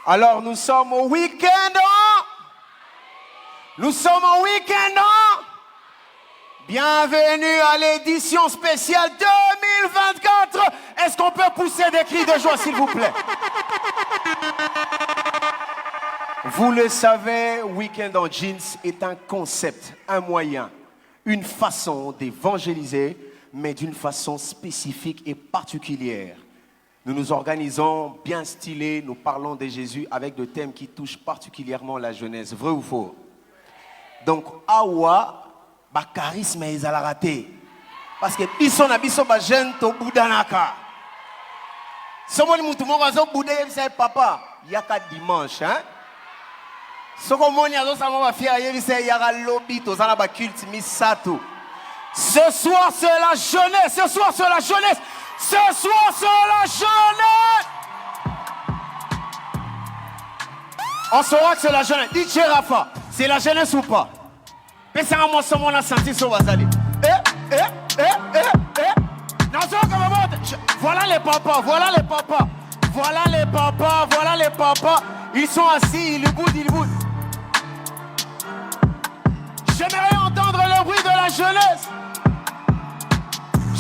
Alors nous sommes au week-end. Nous sommes au week-end. Bienvenue à l'édition spéciale 2024. Est-ce qu'on peut pousser des cris de joie, s'il vous plaît? Vous le savez, Week-end en Jeans est un concept, un moyen, une façon d'évangéliser, mais d'une façon spécifique et particulière. Nous nous organisons bien stylés, nous parlons de Jésus avec des thèmes qui touchent particulièrement la jeunesse. Vrai ou faux? Donc, awa, ba charisme est à la raté. Parce que biso na biso ba jeune to boudanaka. Somo ni mutu moko azo boudé yebisa papa, yaka dimanche, hein? Soko moni azo sama ba fier yebisa yaka lobby to zana ba culte misato. Ce soir c'est la jeunesse, ce soir c'est la jeunesse. Ce soir, c'est la jeunesse. On saura que c'est la jeunesse. DJ Rafa, c'est la jeunesse ou pas? Pensez-moi, on a senti sur Wazali. Voilà les papas, voilà les papas. Voilà les papas, voilà les papas. Ils sont assis, ils boudent, ils boudent. J'aimerais entendre le bruit de la jeunesse.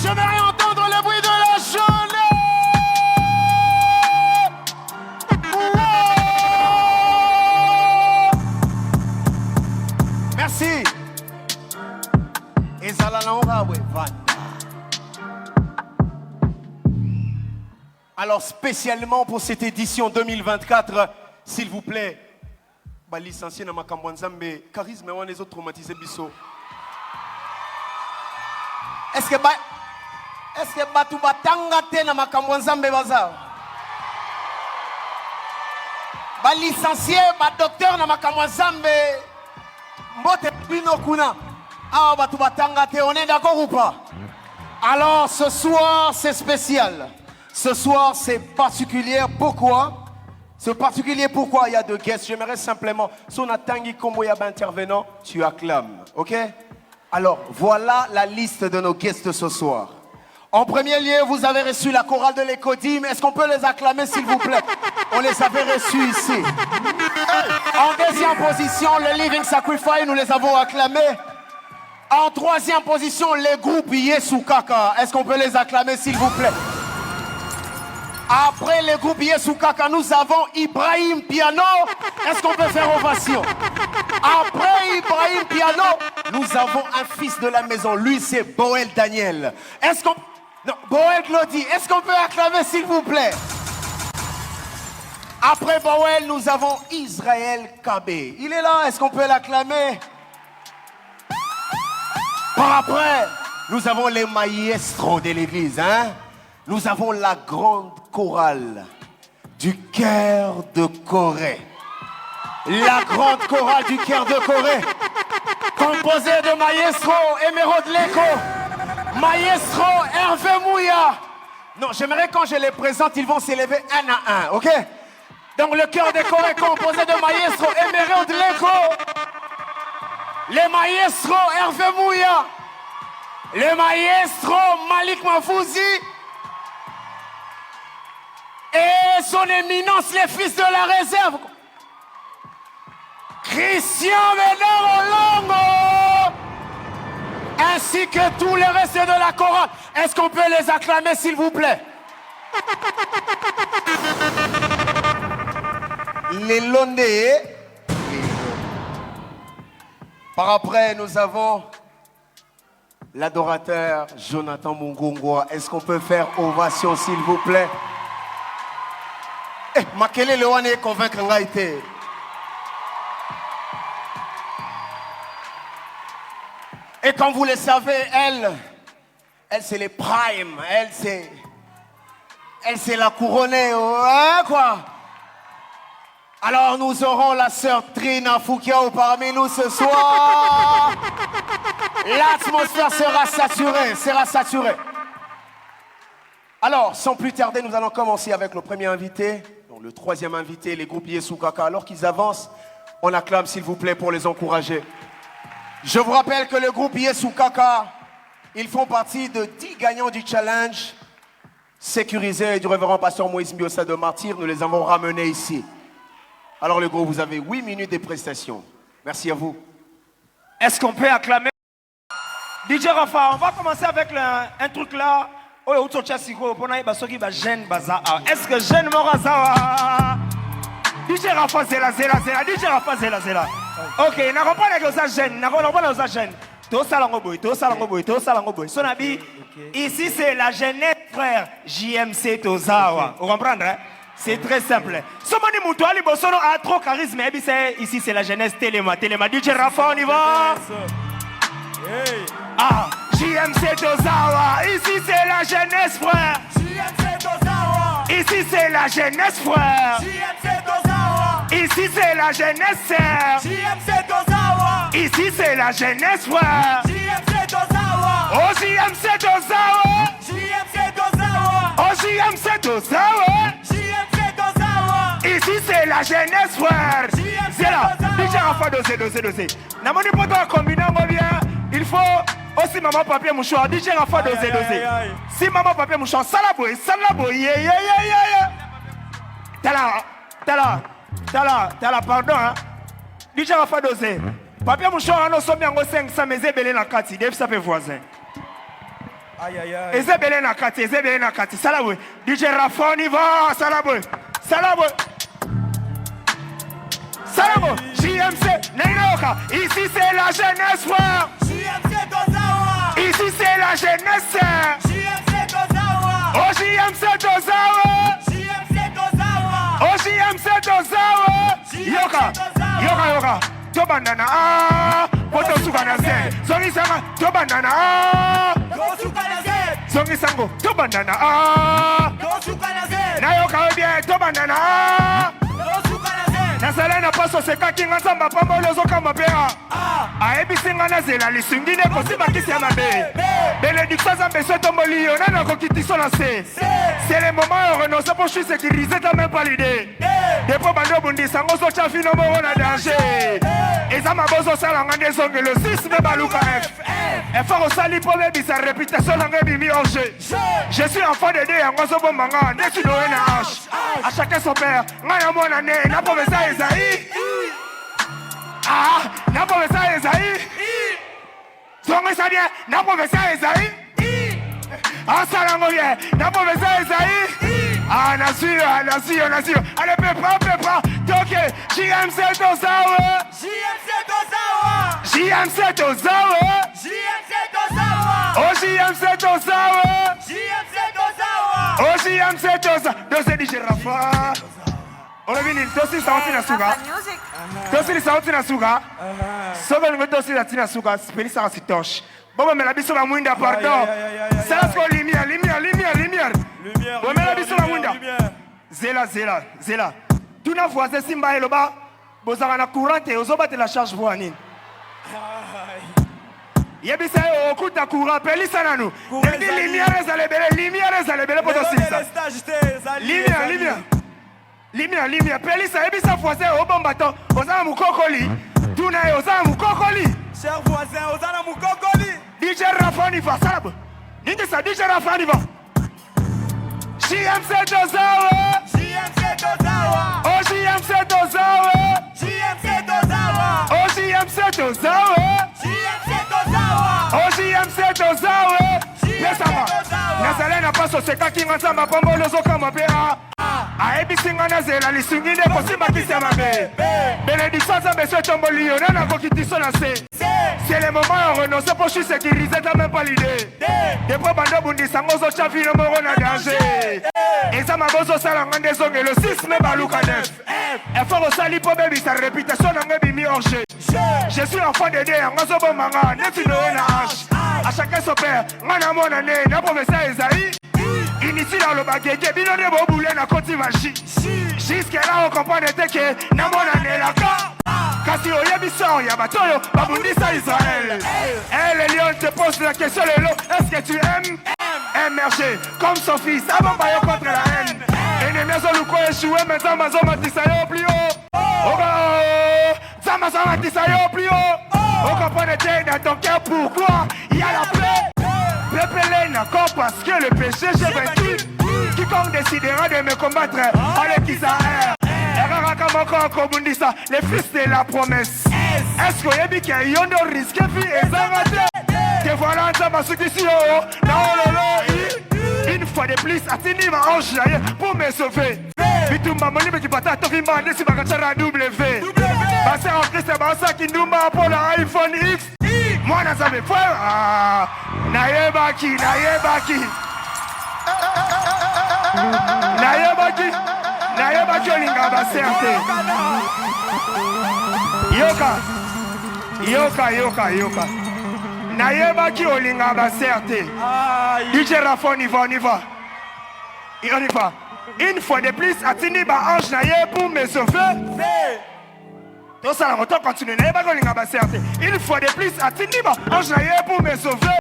J'aimerais entendre le bruit de la jeunesse. Merci. Alors spécialement pour cette édition 2024, s'il vous plaît, bah licencié na makambo nzambe, charisme et les autres traumatisés biso. Est-ce que batu batanga te na makambo nzambe baza? Ba licencié, ba docteur na makambo nzambe. Mbote bino kuna. Ah batu batanga te, on est d'accord ou pas? Alors ce soir c'est spécial. Ce soir c'est particulier. Pourquoi? C'est particulier pourquoi il y a deux guests. J'aimerais simplement, si on a tangi combo y a intervenant, tu acclames, ok? Alors voilà la liste de nos guests ce soir. En premier lieu, vous avez reçu la chorale de l'Écodim. Est-ce qu'on peut les acclamer, s'il vous plaît? On les avait reçus ici. En deuxième position, le Living Sacrifice, nous les avons acclamés. En troisième position, les groupes Yesu Kaka. Est-ce qu'on peut les acclamer, s'il vous plaît? Après les groupes Yesu Kaka, nous avons Ibrahim Piano. Est-ce qu'on peut faire ovation? Après Ibrahim Piano, nous avons un fils de la maison. Lui, c'est Boel Daniel. Est-ce qu'on... Non, Boel Claudie. Est-ce qu'on peut acclamer, s'il vous plaît? Après Boel, nous avons Israël Kabé. Il est là. Est-ce qu'on peut l'acclamer? Par après, nous avons les maestros de l'église, hein? Nous avons la grande chorale du cœur de Corée. La grande chorale du cœur de Corée, composée de Maestro Emerald Leko, Maestro Hervé Mouya. Non, j'aimerais quand je les présente, ils vont s'élever un à un, ok? Donc le cœur de Corée composé de Maestro Emerald Leko, les Maestro Hervé Mouya, les Maestro Malik Mafouzi, et son éminence, les fils de la réserve, Christian Ménard Olongo, ainsi que tous les restes de la chorale. Est-ce qu'on peut les acclamer, s'il vous plaît? Les Londés. Par après, nous avons l'adorateur Jonathan Mungungwa. Est-ce qu'on peut faire ovation, s'il vous plaît? Makele Lewane est convaincre Ngaïté. Et comme vous le savez, elle c'est les primes. Elle c'est la couronnée. Ouais, quoi. Alors nous aurons la sœur Trina Foukiao parmi nous ce soir. L'atmosphère sera saturée, Alors, sans plus tarder, nous allons commencer avec le premier invité. Donc, le troisième invité, les groupes Yesu Kaka. Alors qu'ils avancent, on acclame s'il vous plaît pour les encourager. Je vous rappelle que le groupe Yesu Kaka, ils font partie de 10 gagnants du challenge sécurisé du révérend pasteur Moïse Mbiosa de Martyr. Nous les avons ramenés ici. Alors le groupe, vous avez 8 minutes de prestation. Merci à vous. Est-ce qu'on peut acclamer DJ Rafa? On va commencer avec un truc là. Est-ce que jeune Morazawa? DJ Rafa zela zela zela. DJ Rafa zela zela. Ok, n'a pas les gosses jeunes. N'a pas les gosses jeunes. Tout ça l'angoboy, tout ça l'angoboy, tout ça l'angoboy. Son habit. Ici c'est la jeunesse frère JMC Tozawa. Vous comprenez? Hein? C'est très simple. Somoni Moutouali Bosono a trop charisme. Ici c'est la jeunesse Téléma. Téléma. DJ Rafa, on y va. Ah, JMC Tozawa. Ici c'est la jeunesse frère. JMC Tozawa. Ici c'est la jeunesse frère. JMC Tozawa. Ici c'est la jeunesse sœur. JMC Tozawa. Ici c'est la jeunesse frère. JMC Tozawa. Oh JMC Tozawa. JMC Tozawa. Oh JMC Tozawa. JMC Tozawa. Ici c'est la jeunesse frère. C'est là. Déjà enfin dosé. Namoni poto a combiné bien. Il faut aussi maman papier mouchoir. DJ Rafa dosé. Si maman papier mouchoir, salaboy. Yeah. Tala, pardon. Hein. DJ Rafa dosé. Papier mouchoir, on a sommet en 500, mais zébélé na kati. Dave ça fait voisin. Aïe. Zébélé na kati. Salaboy. DJ Rafa, on y va. Salaboy. JMC, Nainoka. Ici c'est la jeunesse frère. JMC Tozawa. Ici c'est la jeunesse. JMC Tozawa. Oh JMC Tozawa. JMC Tozawa. Oh JMC Tozawa. Yoka. Tobandana ah. Poto sukana se. Zongi sanga tobandana ah. Go sukana se. Zongi sango tobandana ah. Go sukana se. Nayoka bien tobandana ah. Nasala na paso seka kinga samba pamba lozo kama pea. Aebi singa na zela lisungine kosi bakisi ya mabe. Bénédiction zambe soto molio na na kokitiso na se. C'est le moment où renoncer pour je sécuriser ta même pas l'idée. Depo bando bundi sango so chafi no moro na danger. Eza mabozo sala ngande zonge le 6 me baluka F. Effort au sali pour me bisa réputation na ngebi mi orge. Je suis enfant de Dieu yango so bombanga nesu no na H. À chacun son père. Ngana mona ne na promesa Esaïe. Ah, na promesa Esaïe. Zonge ça bien, na promesa Esaïe. Ah, salango bien, na promesa Esaïe. Ah, nasio. Allez, prépare. Toke, JMC Tozawa. Oh, JMC Tozawa. Dosé DJ Rafa. On a vu tosi sauti na suga. Tosi sauti na suga. Sobe ngo tosi na suga. Speli sa sitosh. Bobo me la biso ba mwinda pardon. Ça c'est lumière. Bobo me la biso ba mwinda. Zela. Tuna voisin simba eloba. Bozanga na courante ozoba te la charge voanine. Yebisa okuta courant pelisa nanu. Lumière ezalebele potosi ça. Lumière, pelisa ebisa voisin obombato, ozana mukokoli. Tuna ozana mukokoli. Cher voisin, ozana mukokoli. DJ Rafa ni va salabo. Ninde sa DJ Rafa ni va. JMC Tozawa. Oh JMC Tozawa. Oh JMC Tozawa. Yesama. Nazale na paso seka kinga samba pombo lozo kama pea. Aebi singa na zela lisungine kosimba kisa mabe. Bénédiction zambe so tombo liona na kokitiso na se. C'est le moment où on renonce pour je sécuriser ta même pas l'idée. Depo bando bundi sango zo chafi no moro na danger. Eza mabozo sala ngande zonge le 6 me baluka 9. Effort au sali po baby sa réputation na ngebi mi orge. Je suis enfant de Dieu ngazo bomanga netu no na H. À chacun son père, ngana mona ne na promesa Esaïe. Initié dans le bagage, bino ne bo boule na koti machi. Jusqu'à là on comprend que na mona ne la ka. Kasi oyebiso ya batoyo babundisa Israël. Le lion te pose la question Lelo, est-ce que tu aimes émerger comme son fils avant bayo contre la haine. Ennemi azoluko échoué mais Zamazo matisa yo plus haut. Zamazo matisa yo plus haut. On comprend dans ton cœur pourquoi il y a la paix. Peuple n'accord parce que le péché j'ai vaincu. Quiconque décidera de me combattre, allez Kisaër. Les fils de la promesse. Est-ce que vous qu'il y a un risque et ça va te voilà ça m'a ici une fois de plus atteindre ma ange pour me sauver. Bitu maman mais qui pata to vima desi bakachara W. Basa en Christ basa qui nous m'a pour l'iPhone X. Moi na ça me fait nayebaki olinga baserte. Yoka. Nayebaki olinga baserte. DJ Rafa, on y va. Une fois de plus, atini ba ange naye pour me sauver. Tout ça, la moto continue. Nayebaki olinga baserte. Une fois de plus, atini ba ange naye pour me sauver.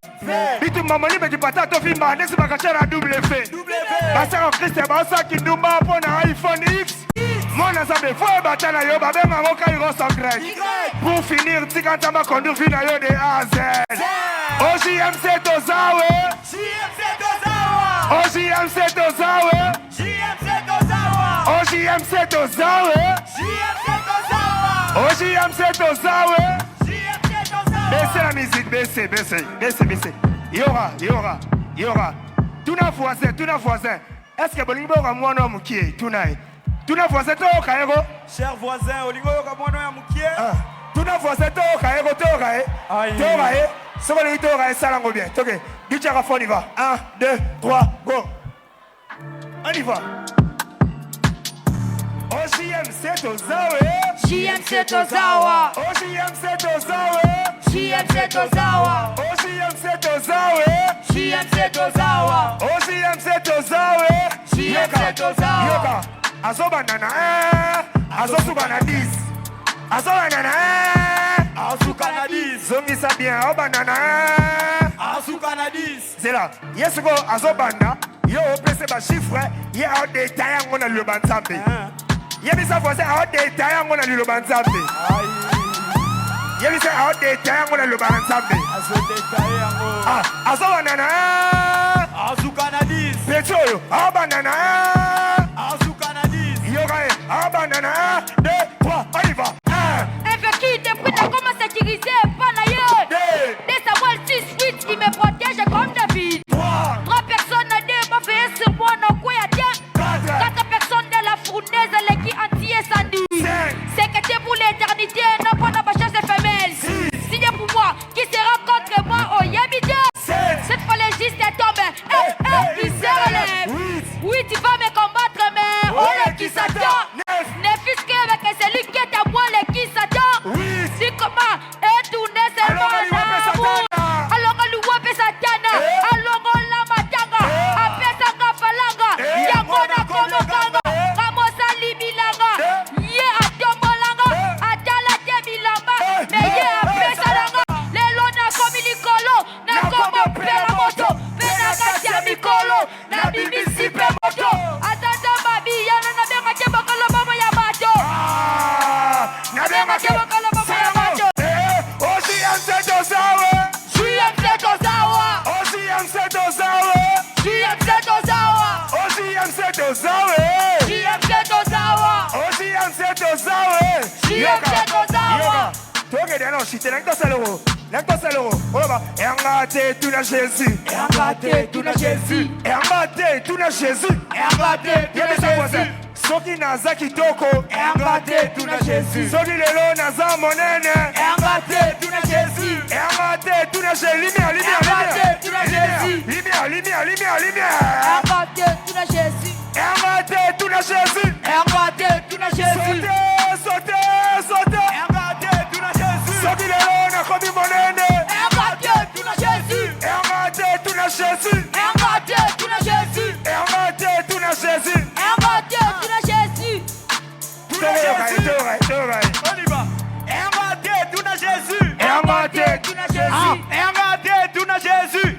Bitu mamoni me dipata to vimba nesi bakachara W. Basa en Christ basa qui nous m'a pour un iPhone X. Mon azabe foi batana yo babe mamoka iro sans grec. Pour finir tikanta ma conduire vina yo de A à Z. OJMC Tozawe. Baissez la musique, baissez. Yora. Tout n'a voisin. Est-ce que Bolingo a moi non qui est tout n'a? Tout n'a voisin to kaero. Cher voisin, Olingo a moi non mukie. Tout n'a voisin to kaero to kae. Ce qu'on dit to kae salango bien. OK. DJ Rafa on y va. 1 2 3 go. On y va. OJMC Tozawe. JMC Tozawa. OJMC Tozawe. JMC Tozawa. OJMC Tozawe. JMC Tozawa. OJMC Tozawe. JMC Tozawa. Yoka. Azobanana azosubana 10. Azobanana Azukana 10. Zongisa bien obanana Azukana 10. C'est là. Yes go azobanda. Yo place ba chiffre. Ye a détail ngona le banzambe. Yebisa voisin a détail ngona le banzambe. Yebisa a détail ngona le banzambe. Azobanana Azukana 10. Petro abanana Azukana 10. Yorae abanana 2 3 on y va. Investi depuis de comment sécuriser Panaye. Des Samuel 6-8 il me protège comme David. 3 personnes à deux m'ont fait sur moi non quoi y'a bien. 4 personnes de la fournaise les qui anti-incendie. C'est que t'es pour l'éternité non pas dans ma chasse femelle. Signé pour moi qui sera contre moi au Yabida. Cette fois les justes tombent. Qui se relève. Oui tu vas me combattre mais on est qui s'attend. Ne fils que c'est lui qui est à moi les qui s'attend. Si comment et tout n'est c'est pas alors on loue pe satana alors on la matanga apesa ngafalanga ya kona kono kanga kamosa libilanga ye atombolanga atala tebilamba mais ye apesa langa lelo na komilikolo na komo pera moto pena katia mikolo na bibisi pe moto atanda babi yana na benga keba kala mama ya mato Na benga keba kala mama ya mato OJMC Tozawe. JMC Tozawa OJMC Tozawe. JMC Tozawa OJMC Tozawe. JMC Tozawa OJMC Tozawe. JMC Tozawa. Toge de no shite nang tosaloro. Oba engate tu na Jésus. Engate tu na Jésus. Engate tu na Jésus. Engate tu na Jésus. Soki naza kitoko. Engate tu na Jésus. Soki lelo naza monene. Engate tu na Jésus. Engate tu na Jésus. Engate tu na Jésus. Lumière. Engate tu na Jésus. Engate tu na Jésus. Engate tu na Jésus. Sautez. Engate tu na Jésus. Soki lelo nakomi monene. Engate tu na Jésus. Engate tu na Jésus. Engate tu na Jésus. Engate tu na Jésus. Engate tu na Jésus. On y va. Engate tu na Jésus. Engate tu na Jésus. Engate tu na Jésus.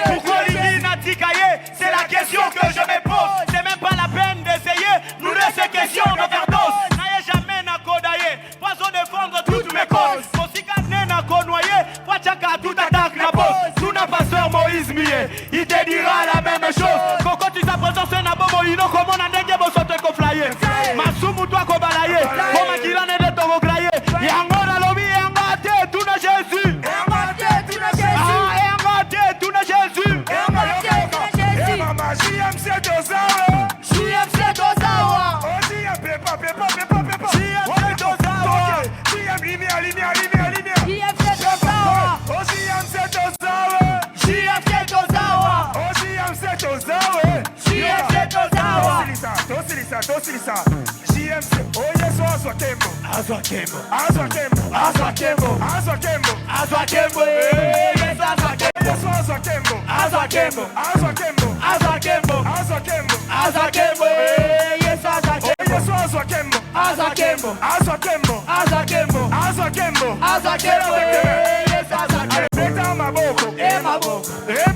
Pourquoi l'idée n'a tikaye? C'est la question que je me pose. C'est même pas la peine d'essayer. Nous laissons question d'overdose. N'ayez jamais n'a kodaye. Poison défendre toutes mes causes. Kosika n'a konoye. Wachaka tout attaque la pose. Tout n'a pasteur Moïse Mié. Il te dira la même chose. Quand tu sa présence n'a pas moïno. Comment on a négé vos sautés qu'on flyer. Masumu toi qu'on balaye. tosilisa JMC oyesu azwa kembo azwa kembo azwa kembo azwa kembo azwa kembo azwa kembo yesu azwa kembo yesu azwa kembo azwa kembo azwa kembo azwa kembo azwa kembo azwa kembo yesu azwa kembo yesu azwa kembo azwa kembo azwa kembo azwa kembo azwa kembo azwa kembo yesu azwa kembo beta maboko maboko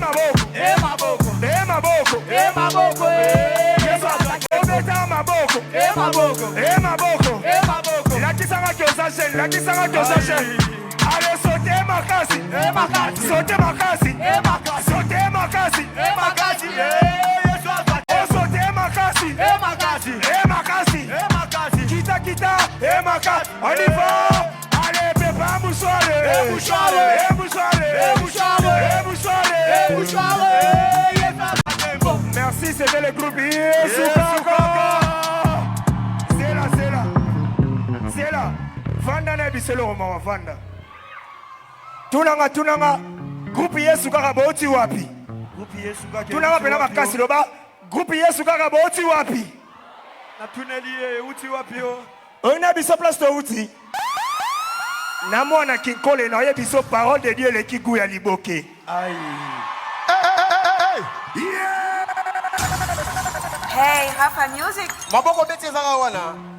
maboko maboko maboko maboko yesu azwa kembo beta maboko maboko maboko maboko lakisanga kyosashen lakisanga kyosashen allez sauter makasi makasi sauter makasi makasi sauter makasi makasi yesu azwa kembo sauter makasi makasi makasi makasi kita kita makasi on y va allez pepa mouchoire mouchoire mouchoire mouchoire mouchoire mouchoire yesu azwa kembo merci c'était le groupe Yesu c'est là vanda na biselo mama vanda tunanga groupe Yesu kaka boti wapi groupe Yesu kaka tunanga pena makasi loba groupe Yesu kaka boti wapi na tuneli uti wapi o on a biso place to uti na mwana kinkole na yebiso parole de Dieu le kigu ya liboke aïe Hey, Rafa Music. Maboko beti zanga wana.